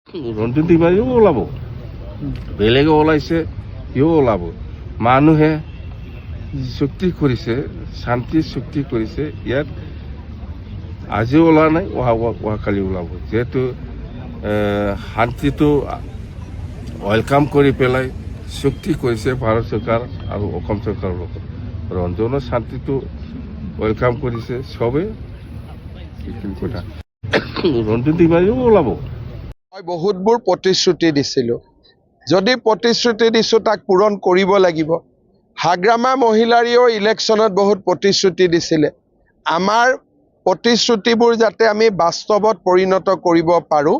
ৰঞ্জন তিৱাৰীও ওলাব, বেলেগে ওলাইছে, সিও ওলাব। মানুহে চুক্তি কৰিছে, শান্তি চুক্তি কৰিছে, ইয়াত আজিও ওলোৱা নাই, অহাকালি ওলাব। যিহেতু শান্তিটো ৱেলকাম কৰি পেলাই চুক্তি কৰিছে ভাৰত চৰকাৰ আৰু অসম চৰকাৰৰ লগত। ৰঞ্জনৰ শান্তিটো ৱেলকাম কৰিছে চবেই, এইখিনি কথা। ৰঞ্জন তিৱাৰীও ওলাব। মই বহুতবোৰ প্ৰতিশ্ৰুতি দিছিলোঁ, যদি প্ৰতিশ্ৰুতি দিছোঁ তাক পূৰণ কৰিব লাগিব। হাগ্ৰামা মহিলাৰীও ইলেকশ্যনত বহুত প্ৰতিশ্ৰুতি দিছিলে। আমাৰ প্ৰতিশ্ৰুতিবোৰ যাতে আমি বাস্তৱত পৰিণত কৰিব পাৰোঁ,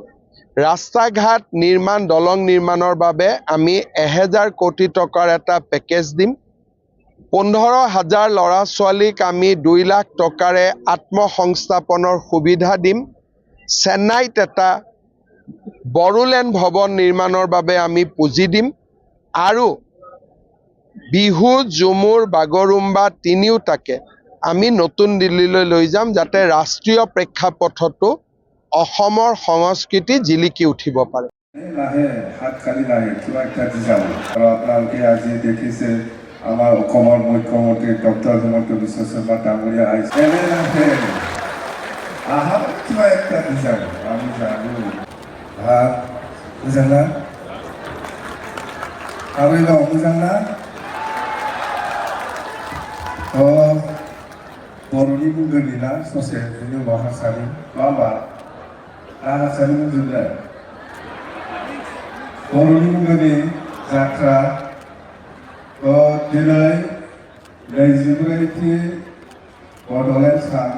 ৰাস্তা ঘাট নিৰ্মাণ, দলং নিৰ্মাণৰ বাবে আমি 1000 কোটি টকাৰ এটা পেকেজ দিম। 15,000 ল'ৰা ছোৱালীক আমি 2 লাখ টকাৰে আত্মসংস্থাপনৰ সুবিধা দিম। চেন্নাইত এটা বড়োলেণ্ড ভৱন নিৰ্মাণৰ বাবে আমি পুঁজি দিম আৰু বিহু, ঝুমুৰ, বাগৰুম্বা তিনিওটাকে আমি নতুন দিল্লীলৈ লৈ যাম, যাতে ৰাষ্ট্ৰীয় প্ৰেক্ষাপটতো অসমৰ সংস্কৃতি জিলিকি উঠিব পাৰে। লাহে হাত খালি নাহে, কিবা এটা দি যাব। আৰু আপোনালোকে আজি দেখিছে আমাৰ অসমৰ মুখ্যমন্ত্ৰী ডক্টৰ হিমন্ত বিশ্ব শৰ্মা ডাঙৰীয়া আহিছে। এনে নাহে আহা, কিবা একটা দি যাব। আমি জানো ভাত मोजां ना? आबै दं मोजां ना? बर'नि बुंगोरनि ना ससे बेनि उनाव हारसानि नङा होमबा? हारसानि बुंजोबलाय बर'नि बुंगोरनि जात्रा दिनै 24थि बड'लेण्ड सान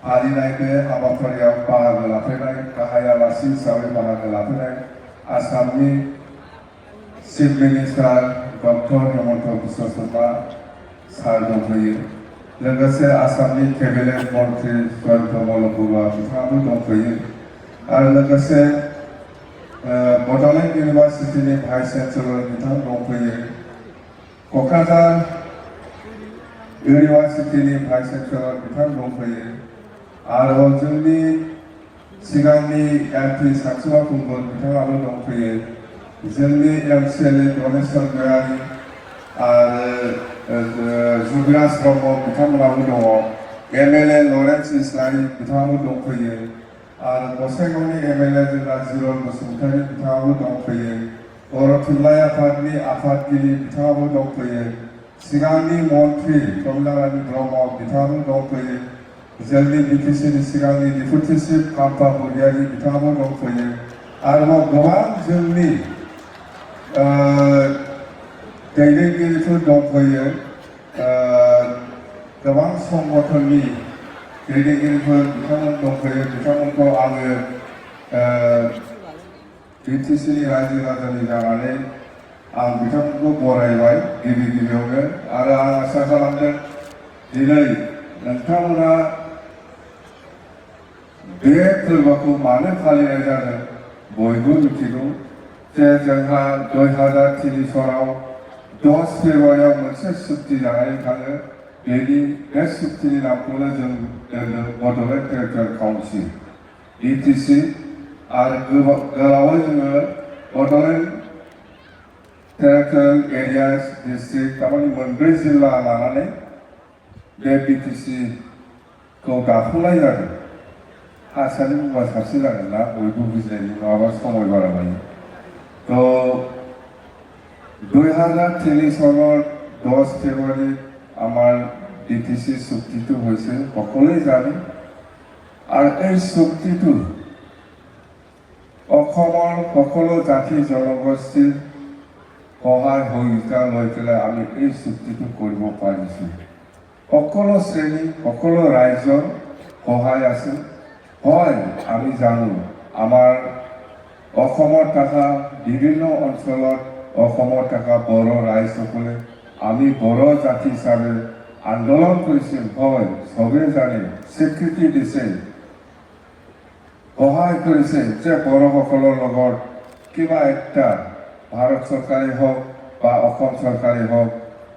फालिनाय बे हाबाफारियाव बाहागो लाफैनाय गाहाय आलासि हिसाबै बाहागो लाफैनाय आसामनि chief minister doctor Himanta Biswa Sharma सार दंफैयो, लोगोसे आसामनि केबिनेट मन्त्रि जयन्त मल्ल बरुवा बिथाङाबो दंफैयो आरो लोगोसे बड'लेण्ड इउनिभार्सिटिनि भाइस चेन्सेलर बिथां दंफैयो, क'क्राझार इउनिभार्सिटिनि भाइस चेन्सेलर बिथां दंफैयो आरो जोंनि सिगांनि एमपि सानसुमा कुम्बल बिथाङाबो दंफैयो, जोंनि एमसिएलए धनेश्वर गयारि आरो जुबिराज ब्रह्म बिथांमोनाबो दङ, एमएलए लरेन्स इस्लारि बिथाङाबो दंफैयो आरो गसाइगावनि एमएलए जोंना जिरन बसुमतारि बिथाङाबो दंफैयो, बर' थुनलाइ आफादनि आफादगिरि बिथाङाबो दंफैयो, सिगांनि मन्त्रि प्रमिलारानी ब्रह्म बिथाङाबो दंफैयो, जोंनि बिटिसिनि सिगांनि डिपुटि चिफ काम्पा बरगयारि बिथाङाबो दंफैयो आरोबाव गोबां जोंनि दैदेनगिरिफोर दंफैयो, गोबां संगठननि दैदेनगिरिफोर बिथांमोन दंफैयो। बिथांमोनखौ आङो बिटिसिनि रायजो राजानि जानानै आं बिथांमोनखौ बरायबाय गिबियावनो आरो आं आसा खालामदों दिनै नोंथांमोना बे फोरबोखौ मानो फालिनाय जादों बयबो मिथिगौ जे जोंहा 2003 10 फेब्रुवारियाव मोनसे सुक्ति जानानै थाङो, बे सुक्तिनि नामखौनो जों दोनो बड'लेण्ड टेरिटरियेल काउन्सिल बिटिसि आरो गोलावै जोङो बड'लेण्ड टेरिटरियेल एरियास डिस्ट्रिक्ट थारमाने 4 जिल्ला लानानै बे बिटिसिखौ दाफुंनाय जादों। हारसानि बुंबा साबसिन जागोन ना बयबो बुजिनायनि, नङाबा समय बारा लायो। তো 2003 চনৰ 10 ফেব্ৰুৱাৰী আমাৰ বিটিচি চুক্তিটো হৈছে, সকলোৱে জানে আৰু এই চুক্তিটো অসমৰ সকলো জাতি জনগোষ্ঠীৰ সহায় সহযোগিতা লৈ পেলাই আমি এই চুক্তিটো কৰিব পাৰিছোঁ। সকলো শ্ৰেণী সকলো ৰাইজৰ সহায় আছে। হয়, আমি জানো আমাৰ অসমত থকা বিভিন্ন অঞ্চলত অসমত থকা বড়ো ৰাইজসকলে আমি বড়ো জাতি হিচাপে আন্দোলন কৰিছিল, হয় চবেই জানে, স্বীকৃতি দিছে, সহায় কৰিছে যে বড়োসকলৰ লগত কিবা একটা ভাৰত চৰকাৰে হওক বা অসম চৰকাৰে হওক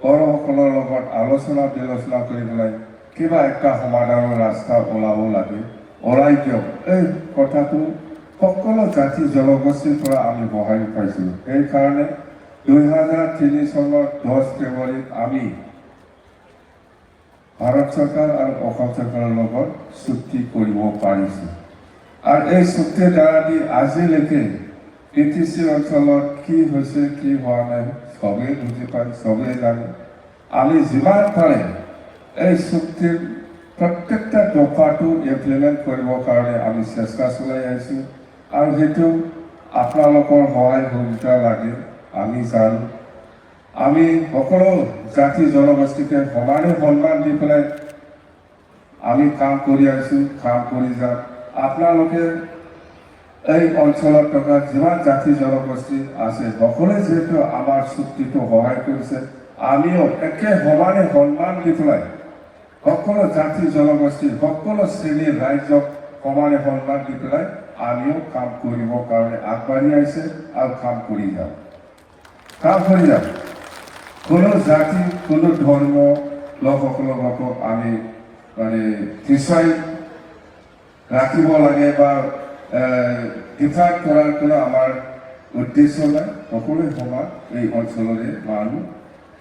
বড়োসকলৰ লগত আলোচনা বিলোচনা কৰি পেলাই কিবা একটা সমাধানৰ ৰাস্তা ওলাব লাগে, ওলাই দিয়ক। এই কথাটো সকলো জাতি জনগোষ্ঠীৰ পৰা আমি সহায় পাইছিলোঁ। সেইকাৰণে 2003 চনৰ 10 ফেব্ৰুৱাৰীত আমি ভাৰত চৰকাৰ আৰু অসম চৰকাৰৰ লগত চুক্তি কৰিব পাৰিছোঁ। আৰু এই চুক্তিৰ দ্বাৰা দি আজিলৈকে PTC অঞ্চলত কি হৈছে কি হোৱা নাই চবেই বুজি পায়, চবেই জানে। আমি যিমান পাৰে এই চুক্তিৰ প্ৰত্যেকটা দফাটো ইমপ্লিমেণ্ট কৰিবৰ কাৰণে আমি চেষ্টা চলাই আহিছোঁ। আৰু সেইটো আপোনালোকৰ সহায় সহযোগিতা লাগে, আমি জানো। আমি সকলো জাতি জনগোষ্ঠীকে সমানে সন্মান দি পেলাই আমি কাম কৰি আছোঁ, কাম কৰি যাম। আপোনালোকে এই অঞ্চলত থকা যিমান জাতি জনগোষ্ঠী আছে সকলোৱে যিহেতু আমাৰ চুক্তিটো সহায় কৰিছে, আমিও একে সমানে সন্মান দি পেলাই সকলো জাতি জনগোষ্ঠী সকলো শ্ৰেণীৰ ৰাইজক সমানে সন্মান দি পেলাই আমিও কাম কৰিবৰ কাৰণে আগবাঢ়ি আহিছে আৰু কাম কৰি যাম। কোনো জাতি কোনো ধৰ্ম লোকসকলক আমি মানে পিছুৱাই ৰাখিব লাগে বা ডিফাইড কৰাৰ কোনো আমাৰ উদ্দেশ্য নাই। সকলোৱে সমান, এই অঞ্চলৰে মানুহ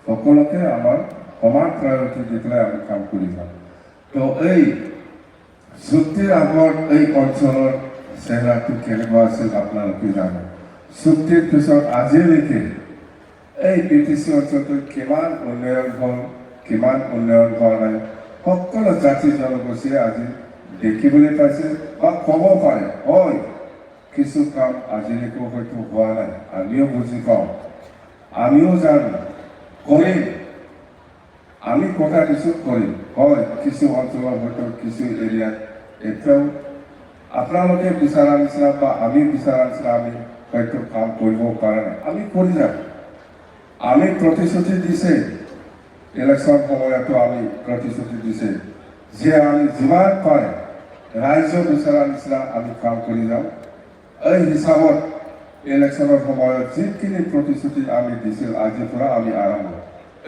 সকলোকে আমাৰ সমান প্ৰায়ৰিটি দি পেলাই আমি কাম কৰি যাম। তো এই চুক্তিৰ আগত এই অঞ্চলৰ চেহেৰাটো কেনেকুৱা আছিল আপোনালোকে জানে। চুক্তিৰ পিছত আজিলৈকে এই PTC অঞ্চলটোত কিমান উন্নয়ন হ'ল, কিমান উন্নয়ন হোৱা নাই, সকলো জাতি জনগোষ্ঠীয়ে আজি দেখিবলৈ পাইছে বা ক'ব পাৰে, হয় কিছু কাম আজিলৈকে হয়তো হোৱা নাই, আমিও বুজি পাওঁ, আমিও জানো, কৰিম। আমি কথা দিছোঁ কৰিম, হয় কিছু অঞ্চলত হয়তো কিছু এৰিয়াত এতিয়াও আপোনালোকে বিচৰা নিচিনা বা আমি বিচৰা নিচিনা আমি হয়তো কাম কৰিব পৰা নাই, আমি কৰি যাম। আমি প্ৰতিশ্ৰুতি দিছে, ইলেকশ্যন সময়তো আমি প্ৰতিশ্ৰুতি দিছে যে আমি যিমান পাৰে ৰাইজৰ বিচৰা নিচিনা আমি কাম কৰি যাম। এই হিচাপত ইলেকশ্যনৰ সময়ত যিখিনি প্ৰতিশ্ৰুতি আমি দিছিল আজিৰ পৰা আমি আৰম্ভ।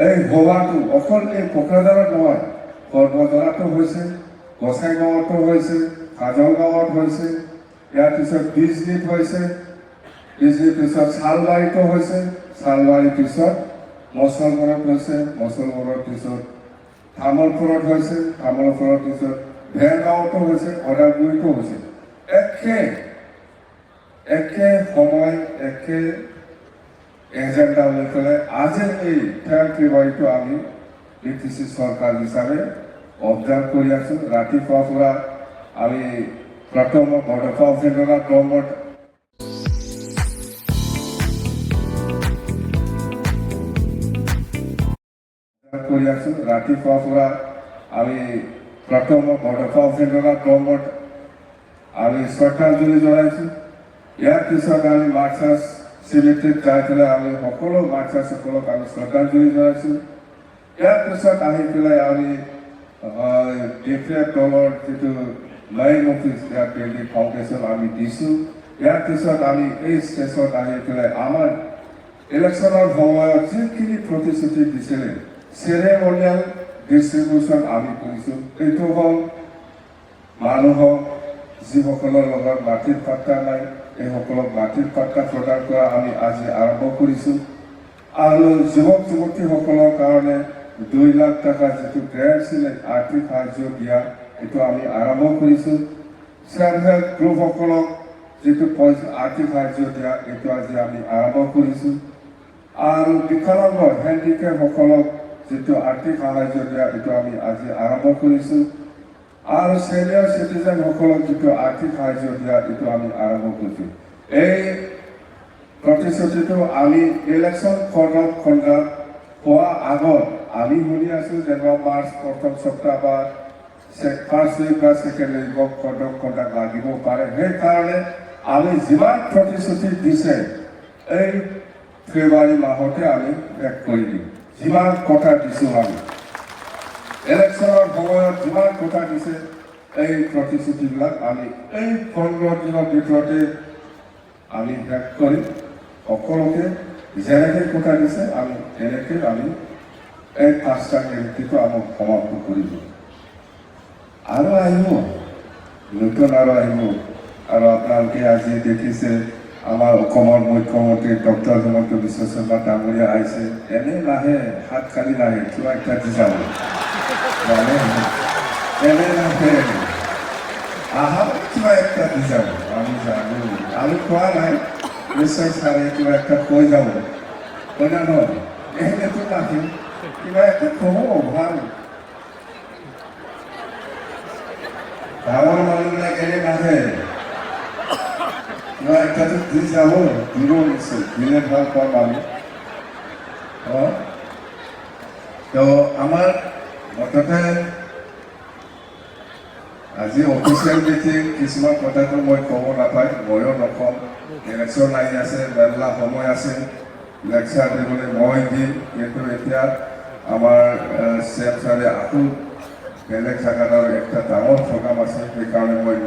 এই সভাটো অকল এই কোকৰাঝাৰত নহয়, সৰ্বজনাতো হৈছে, গোসাইগাঁৱতো হৈছে, কাজলগাঁৱত হৈছে, ইয়াৰ পিছত বিজনীত হৈছে, বিজনীৰ পিছত চালবাৰীতো হৈছে, চালবাৰীৰ পিছত মছলপুৰত হৈছে, মছলপুৰৰ পিছত তামোলপুৰত হৈছে, তামোলপুৰৰ পিছত ভেৰগাঁৱতো হৈছে, অদাগুৰিতো হৈছে। একে সময় একে এজেণ্ডা লৈ পেলাই আজি এই 10 ফেব্ৰুৱাৰীটো আমি PTC চৰকাৰ হিচাপে অবজাৰ্ভ কৰি আছোঁ। ৰাতিপুৱাৰ পৰা আমি প্ৰথম বৰদফা অফিচাৰৰ ক্ৰমত কৰি আছোঁ। ৰাতিপুৱাৰ পৰা আমি প্ৰথম বৰদফা অফিচাৰৰ ক্ৰমত আমি শ্ৰদ্ধাঞ্জলি জনাইছোঁ। ইয়াৰ পিছত আমি মাৰ্চাৰ্ছ চিমেট্ৰিত যাই পেলাই আমি সকলো মাৰ্চাৰ্ছসকলক আমি শ্ৰদ্ধাঞ্জলি জনাইছোঁ। ইয়াৰ পিছত আহি পেলাই আমি ডিফেক্ট দলৰ যিটো মেইন অফিচ ইয়াত দিল্লী ফাউণ্ডেশ্যন আমি দিছোঁ। ইয়াৰ পিছত আমি এই ষ্টেজত আহি পেলাই আমাৰ ইলেকশ্যনৰ সময়ত যিখিনি প্ৰতিশ্ৰুতি দিছিলে চেৰেমনিয়েল ডিষ্ট্ৰিবিউশ্যন আমি কৰিছোঁ। এইটো হ'ল মানুহক যিসকলৰ লগত মাটিৰ পাট্টা নাই এইসকলক মাটিৰ পাট্টা প্ৰদান কৰা আমি আজি আৰম্ভ কৰিছোঁ। আৰু যুৱক যুৱতীসকলৰ কাৰণে 2 লাখ টকা যিটো গ্ৰেণ্ট আছিলে আৰ্থিক সাহায্য দিয়া এইটো আমি আৰম্ভ কৰিছোঁ। ছেল্ফ হেল্প গ্ৰুপসকলক যিটো আৰ্থিক সাহায্য দিয়া এইটো আজি আমি আৰম্ভ কৰিছোঁ। আৰু বিকলাংগ হেণ্ডিকেপসকলক যিটো আৰ্থিক সাহায্য দিয়া এইটো আমি আজি আৰম্ভ কৰিছোঁ। আৰু ছিনিয়ৰ চিটিজেনসকলক যিটো আৰ্থিক সাহায্য দিয়া এইটো আমি আৰম্ভ কৰিছোঁ। এই প্ৰতিশ্ৰুতিটো আমি ইলেকশ্যন খণ্ডত হোৱাৰ আগত আমি শুনি আছোঁ যেনেকুৱা মাৰ্চ প্ৰথম সপ্তাহ বা ফাৰ্ষ্ট উইক বা ছেকেণ্ড উইকক খণ্ডত লাগিব পাৰে। সেইকাৰণে আমি যিমান প্ৰতিশ্ৰুতি দিছে এই ফেব্ৰুৱাৰী মাহতে আমি শেষ কৰি দিম। যিমান কথা দিছোঁ আমি ইলেকশ্যনৰ সময়ত যিমান কথা দিছে এই প্ৰতিশ্ৰুতিবিলাক আমি এই 15 দিনৰ ভিতৰতে আমি শেষ কৰিম। সকলোকে যেনেকৈ কথা দিছে আমি তেনেকৈ আমি এই 5টা গেৰেণ্টিটো আমি সমাপ্ত কৰি দিম। আৰু আহিব নতুন আৰু আহিব আৰু আপোনালোকে আজি দেখিছে আমাৰ অসমৰ মুখ্যমন্ত্ৰী ডক্টৰ হিমন্ত বিশ্ব শৰ্মা ডাঙৰীয়া আহিছে, এনেই নাহে, হাত খালি নাহে, কিবা এটা দি যাব জানে, এনেই নাহে, আহা কিবা একটা দি যাব, আমি জানো, আমি খোৱা নাই, নিশ্চয় ছাৰে কিবা একটা কৈ যাব, হয় না নহয়? এনেতো নাহে, কিবা একটা ক'ব ভাল। ডাঙৰ মানুহবিলাক এনে নাহে, কিবা একটাতো দি যাব, দিব নিশ্চয়, দিলে ভাল পাম আমি। তো আমাৰ মুঠতে আজি অফিচিয়েল মিটিং, কিছুমান কথাটো মই ক'ব নাপায়, ময়ো নকওঁ, ইলেকশ্যন আহি আছে, মেলা সময় আছে, লেকচাৰ দিবলৈ মই দিম, কিন্তু এতিয়া আমাৰ চেফ ছাৰে আকৌ বেলেগ জাগাত আৰু একটা ডাঙৰ প্ৰগ্ৰাম আছে, সেইকাৰণে মই